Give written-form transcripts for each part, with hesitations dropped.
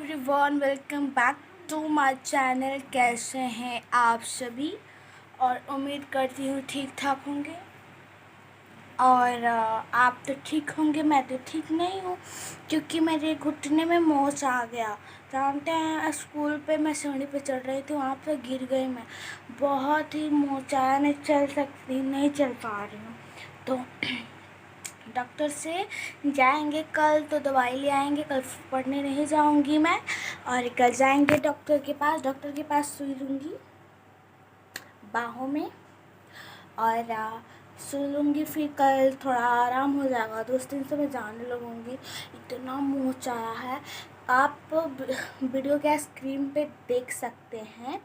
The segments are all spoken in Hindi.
Everyone, welcome back to my channel. कैसे हैं आप सभी? और उम्मीद करती हूँ ठीक ठाक होंगे। और आप तो ठीक होंगे, मैं तो ठीक नहीं हूँ क्योंकि मेरे घुटने में मोच आ गया। जानते हैं, स्कूल पे मैं सीढ़ी पे चढ़ रही थी, वहाँ पे गिर गई मैं। बहुत ही मोच आया, नहीं चल पा रही हूँ। तो डॉक्टर से जाएंगे कल, तो दवाई ले आएंगे। कल पढ़ने नहीं जाऊंगी मैं, और कल जाएंगे डॉक्टर के पास। सुई लूँगी बाहों में और सुई लूँगी। फिर कल थोड़ा आराम हो जाएगा। 2 दिन से मैं जाने लगूँगी। इतना मोच आया है, आप वीडियो के स्क्रीन पे देख सकते हैं।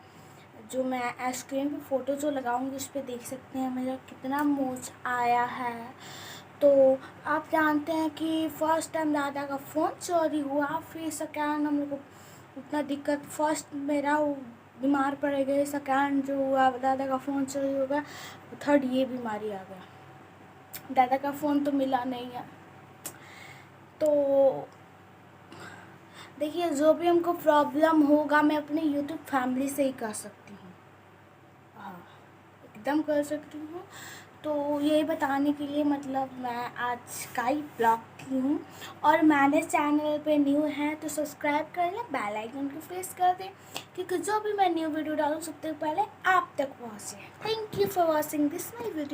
जो मैं स्क्रीन पे फ़ोटो जो लगाऊंगी उस पर देख सकते हैं मेरा कितना मोच आया है। तो आप जानते हैं कि फ़र्स्ट टाइम दादा का फ़ोन चोरी हुआ, फिर सेकेंड हम लोग को उतना दिक्कत। फर्स्ट मेरा बीमार पड़ गए, सेकेंड जो हुआ दादा का फ़ोन चोरी हो गया, थर्ड ये बीमारी आ गया। दादा का फ़ोन तो मिला नहीं है। तो देखिए, जो भी हमको प्रॉब्लम होगा मैं अपनी यूट्यूब फैमिली से ही कर सकती हूँ। हाँ, एकदम कर सकती हूँ। तो यही बताने के लिए मतलब मैं आज का ही ब्लॉग की हूँ। और मैंने चैनल पे न्यू है तो सब्सक्राइब कर लें, बेल आइकन को प्रेस कर दें, क्योंकि जो भी मैं न्यू वीडियो डालूँ सबसे पहले आप तक पहुँचे। Thank you for watching this my video.